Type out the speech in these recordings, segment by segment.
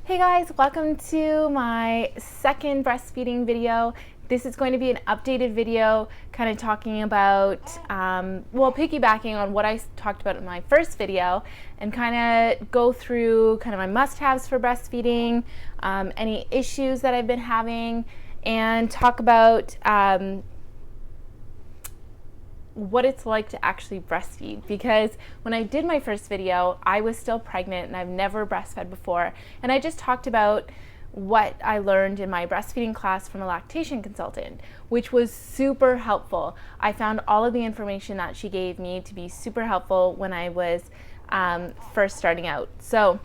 Hey guys, welcome to my second breastfeeding video. This is going to be an updated video kind of talking about, piggybacking on what I talked about in my first video and kind of go through kind of my must-haves for breastfeeding, any issues that I've been having, and talk about what it's like to actually breastfeed, because when I did my first video I was still pregnant and I've never breastfed before, and I just talked about what I learned in my breastfeeding class from a lactation consultant, which was super helpful. I found all of the information that she gave me to be super helpful when I was first starting out. So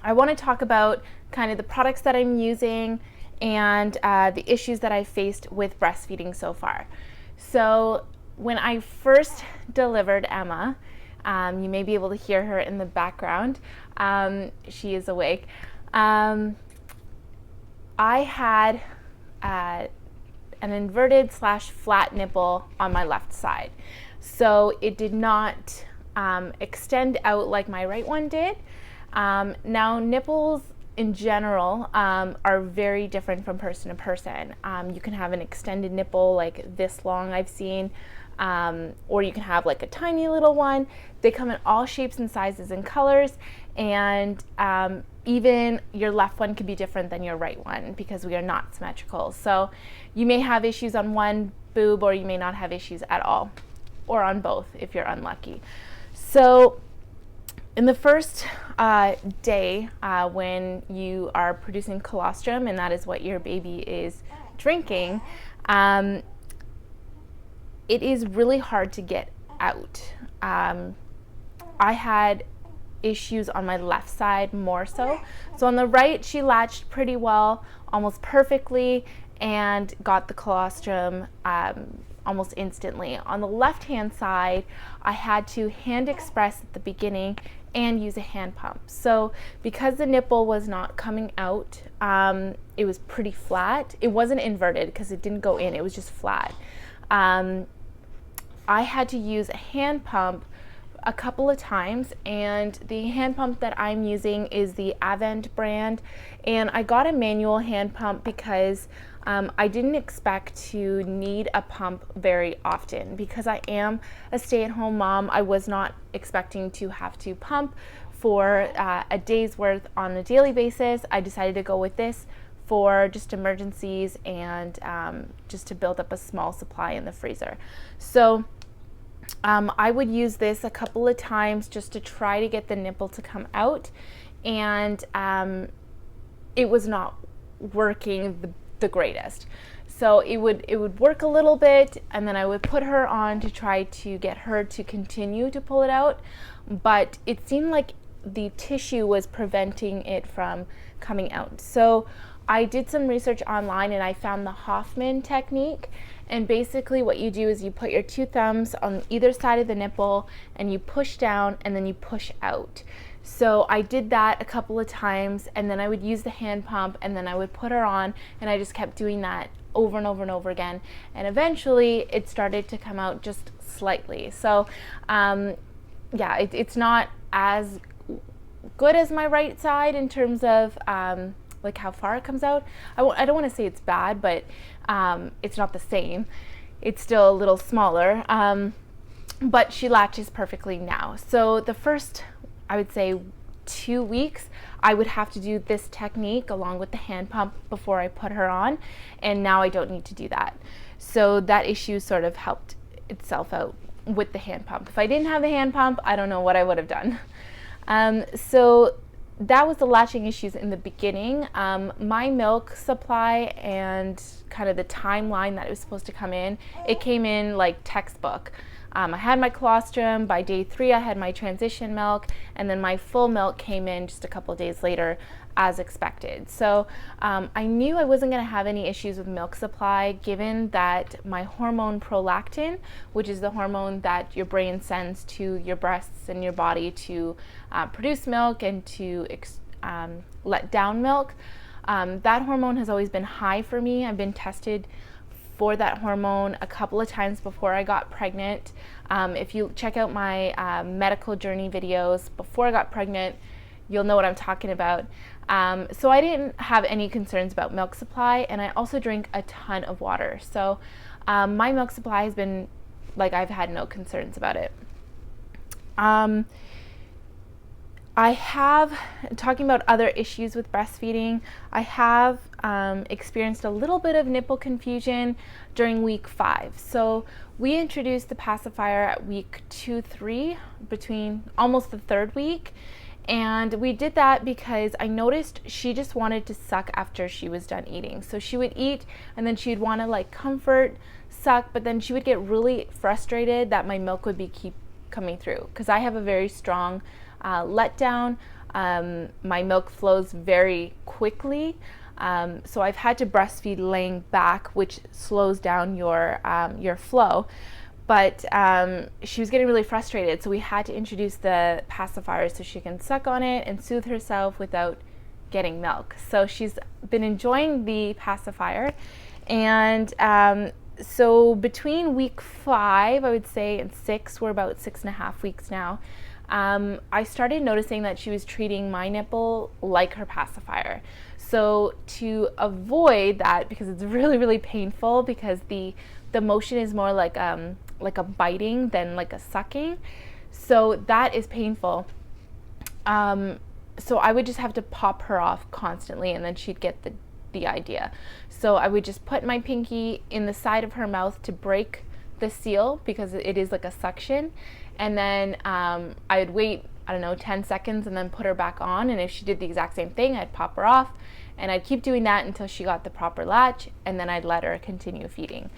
I want to talk about kind of the products that I'm using and the issues that I've faced with breastfeeding so far. So when I first delivered Emma, you may be able to hear her in the background. She is awake. I had an inverted / flat nipple on my left side. So it did not extend out like my right one did. Now nipples in general are very different from person to person. You can have an extended nipple like this long, I've seen, or you can have like a tiny little one. They come in all shapes and sizes and colors, and even your left one could be different than your right one because we are not symmetrical. So you may have issues on one boob, or you may not have issues at all, or on both if you're unlucky. So in the first day, when you are producing colostrum, and that is what your baby is drinking, it is really hard to get out. I had issues on my left side more so. So on the right, she latched pretty well, almost perfectly, and got the colostrum almost instantly. On the left-hand side, I had to hand express at the beginning and use a hand pump. So because the nipple was not coming out, it was pretty flat. It wasn't inverted because it didn't go in, it was just flat. I had to use a hand pump a couple of times, and the hand pump that I'm using is the Avent brand, and I got a manual hand pump because I didn't expect to need a pump very often. Because I am a stay-at-home mom, I was not expecting to have to pump for a day's worth on a daily basis. I decided to go with this for just emergencies and just to build up a small supply in the freezer. So I would use this a couple of times just to try to get the nipple to come out, and it was not working the greatest. So it would work a little bit, and then I would put her on to try to get her to continue to pull it out, but it seemed like the tissue was preventing it from coming out. So I did some research online and I found the Hoffmann technique. And basically what you do is you put your two thumbs on either side of the nipple and you push down and then you push out. So I did that a couple of times, and then I would use the hand pump, and then I would put her on, and I just kept doing that over and over and over again. And eventually it started to come out just slightly. So yeah, it's not as good as my right side in terms of like how far it comes out. I don't want to say it's bad, but it's not the same. It's still a little smaller, but she latches perfectly now. So the first, I would say, 2 weeks, I would have to do this technique along with the hand pump before I put her on, and now I don't need to do that. So that issue sort of helped itself out with the hand pump. If I didn't have the hand pump, I don't know what I would have done. So that was the latching issues in the beginning. My milk supply and kind of the timeline that it was supposed to come in, it came in like textbook. I had my colostrum. By day 3, I had my transition milk, and then my full milk came in just a couple of days later as expected. So I knew I wasn't going to have any issues with milk supply, given that my hormone prolactin, which is the hormone that your brain sends to your breasts and your body to produce milk and to let down milk, that hormone has always been high for me. I've been tested for that hormone a couple of times before I got pregnant. If you check out my medical journey videos before I got pregnant, you'll know what I'm talking about. So I didn't have any concerns about milk supply, and I also drink a ton of water. So my milk supply has been, like, I've had no concerns about it. I have, talking about other issues with breastfeeding, I have experienced a little bit of nipple confusion during week 5. So we introduced the pacifier at week 2-3, between almost the 3rd week. And we did that because I noticed she just wanted to suck after she was done eating. So she would eat and then she'd want to like comfort, suck, but then she would get really frustrated that my milk would keep coming through, because I have a very strong letdown. My milk flows very quickly, so I've had to breastfeed laying back, which slows down your flow. But she was getting really frustrated, so we had to introduce the pacifier so she can suck on it and soothe herself without getting milk. So she's been enjoying the pacifier, and so between week 5, I would say, and 6, we're about 6.5 weeks now, I started noticing that she was treating my nipple like her pacifier. So to avoid that, because it's really, really painful, because the motion is more like a biting than like a sucking, so that is painful. So I would just have to pop her off constantly, and then she'd get the idea. So I would just put my pinky in the side of her mouth to break the seal, because it is like a suction, and then I would wait, I don't know, 10 seconds and then put her back on, and if she did the exact same thing, I'd pop her off, and I'd keep doing that until she got the proper latch, and then I'd let her continue feeding.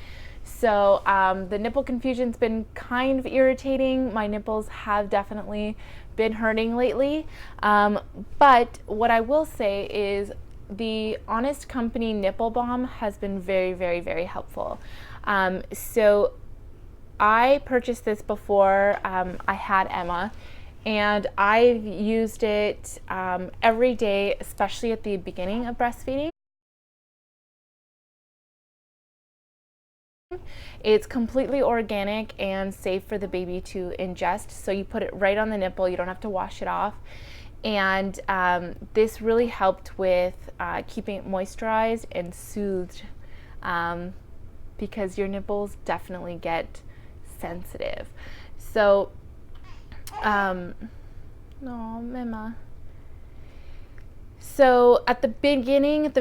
So the nipple confusion's been kind of irritating. My nipples have definitely been hurting lately, but what I will say is the Honest Company nipple balm has been very, very, very helpful. So I purchased this before I had Emma, and I've used it every day, especially at the beginning of breastfeeding. It's completely organic and safe for the baby to ingest, so you put it right on the nipple, you don't have to wash it off. And this really helped with keeping it moisturized and soothed, because your nipples definitely get sensitive. So, no, Mama. So at the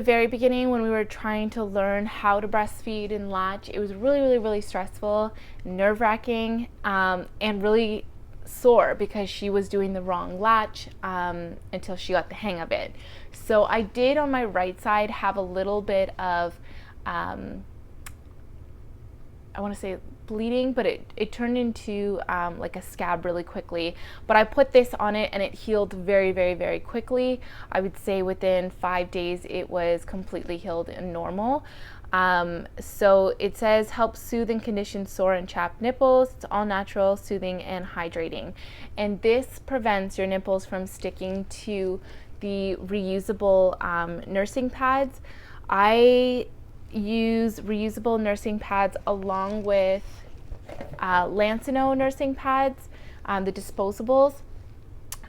very beginning, when we were trying to learn how to breastfeed and latch, it was really, really, really stressful, nerve-wracking, and really sore, because she was doing the wrong latch until she got the hang of it. So I did, on my right side, have a little bit of, I want to say bleeding, but it turned into like a scab really quickly. But I put this on it and it healed very, very, very quickly. I would say within 5 days it was completely healed and normal. So it says help soothe and condition sore and chapped nipples. It's all natural, soothing, and hydrating. And this prevents your nipples from sticking to the reusable nursing pads. I use reusable nursing pads along with Lancino nursing pads, the disposables.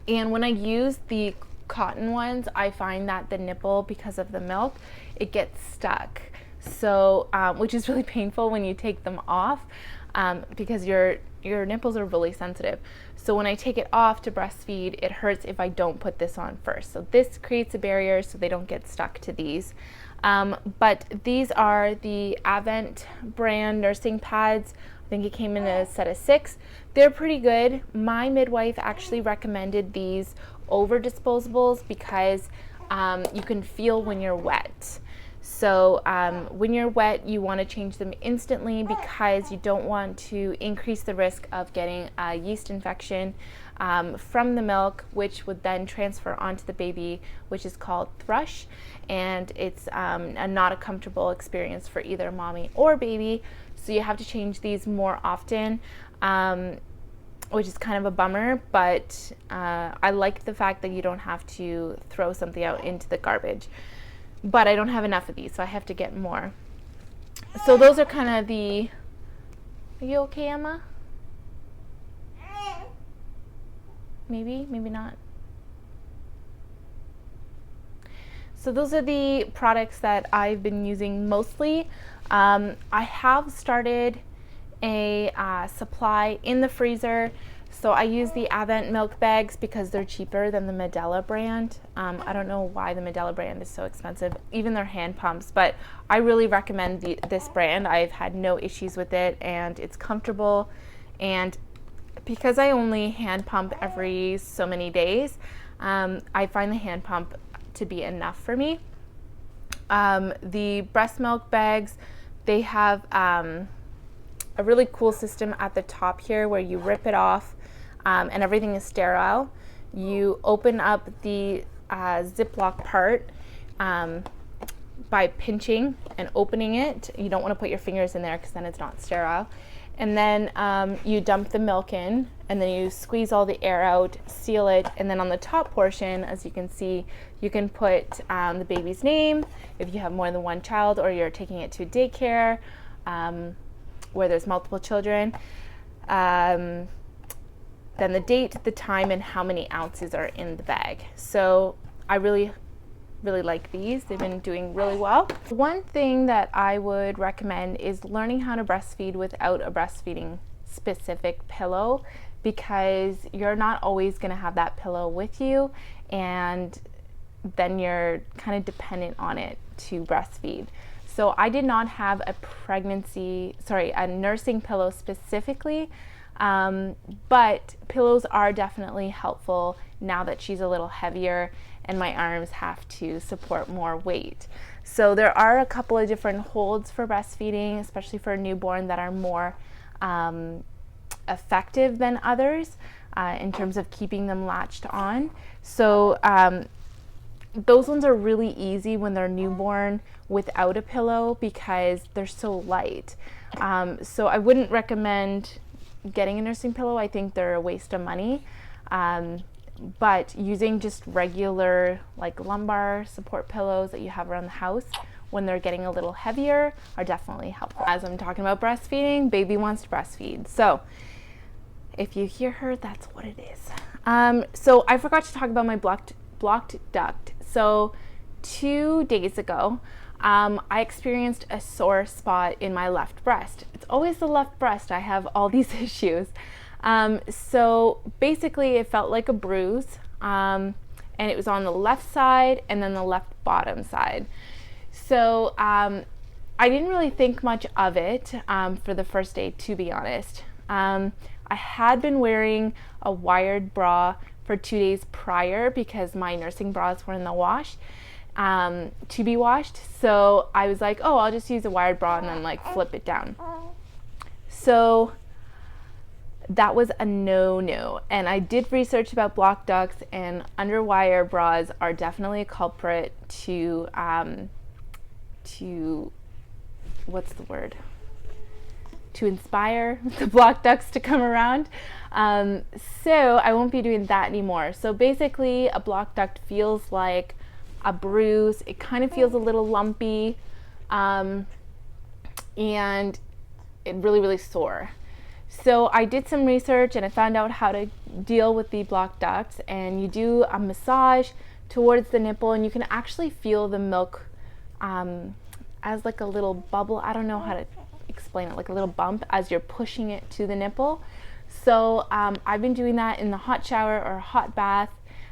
And when I use the cotton ones, I find that the nipple, because of the milk, it gets stuck. So, which is really painful when you take them off, because your nipples are really sensitive. So when I take it off to breastfeed, it hurts if I don't put this on first. So this creates a barrier so they don't get stuck to these. But these are the Avent brand nursing pads. I think it came in a set of 6. They're pretty good. My midwife actually recommended these over disposables because you can feel when you're wet. So when you're wet, you want to change them instantly, because you don't want to increase the risk of getting a yeast infection from the milk, which would then transfer onto the baby, which is called thrush. And it's not a comfortable experience for either mommy or baby. So you have to change these more often, which is kind of a bummer, but I like the fact that you don't have to throw something out into the garbage. But I don't have enough of these, so I have to get more. So those are kind of the... Are you okay, Emma? Maybe, maybe not. So those are the products that I've been using mostly. I have started a supply in the freezer. So I use the Avent milk bags because they're cheaper than the Medela brand. I don't know why the Medela brand is so expensive, even their hand pumps, but I really recommend this brand. I've had no issues with it, and it's comfortable. And because I only hand pump every so many days, I find the hand pump to be enough for me. The breast milk bags, they have a really cool system at the top here where you rip it off, and everything is sterile. You open up the Ziploc part by pinching and opening it. You don't want to put your fingers in there because then it's not sterile. And then you dump the milk in, and then you squeeze all the air out, seal it, and then on the top portion, as you can see, you can put the baby's name if you have more than one child or you're taking it to daycare where there's multiple children. Then the date, the time, and how many ounces are in the bag. So I really like these. They've been doing really well. One thing that I would recommend is learning how to breastfeed without a breastfeeding specific pillow, because you're not always going to have that pillow with you, and then you're kind of dependent on it to breastfeed. So I did not have a nursing pillow specifically, but pillows are definitely helpful now that she's a little heavier and my arms have to support more weight. So there are a couple of different holds for breastfeeding, especially for a newborn, that are more effective than others in terms of keeping them latched on. So those ones are really easy when they're newborn without a pillow because they're so light. So I wouldn't recommend getting a nursing pillow. I think they're a waste of money. But using just regular like lumbar support pillows that you have around the house when they're getting a little heavier are definitely helpful. As I'm talking about breastfeeding, baby wants to breastfeed. So if you hear her, that's what it is. So I forgot to talk about my blocked duct. So 2 days ago, I experienced a sore spot in my left breast. It's always the left breast. I have all these issues. So basically it felt like a bruise, and it was on the left side and then the left bottom side. So I didn't really think much of it for the first day, to be honest. I had been wearing a wired bra for 2 days prior because my nursing bras were in the wash to be washed. So I was like, oh, I'll just use a wired bra and then like flip it down. So that was a no-no, and I did research about blocked ducts, and underwire bras are definitely a culprit to what's the word? To inspire the blocked ducts to come around. So I won't be doing that anymore. So basically a blocked duct feels like a bruise. It kind of feels a little lumpy, and it really sore. So I did some research and I found out how to deal with the blocked ducts, and you do a massage towards the nipple, and you can actually feel the milk as like a little bubble. I don't know how to explain it, like a little bump as you're pushing it to the nipple. So I've been doing that in the hot shower or hot bath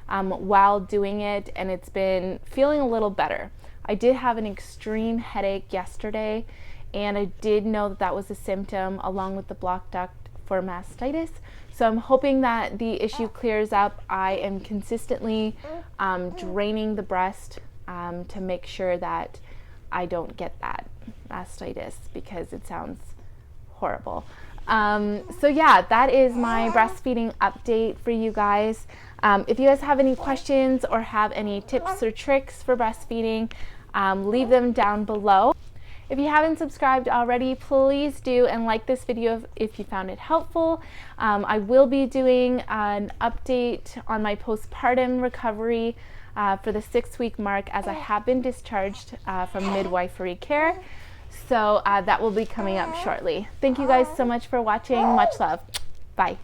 while doing it, and it's been feeling a little better. I did have an extreme headache yesterday, and I did know that that was a symptom along with the blocked duct for mastitis. So I'm hoping that the issue clears up. I am consistently draining the breast to make sure that I don't get that mastitis, because it sounds horrible. So yeah, that is my breastfeeding update for you guys. If you guys have any questions or have any tips or tricks for breastfeeding, leave them down below. If you haven't subscribed already, please do, and like this video if you found it helpful. I will be doing an update on my postpartum recovery for the 6-week mark, as I have been discharged from midwifery care. So that will be coming up shortly. Thank you guys so much for watching. Much love. Bye.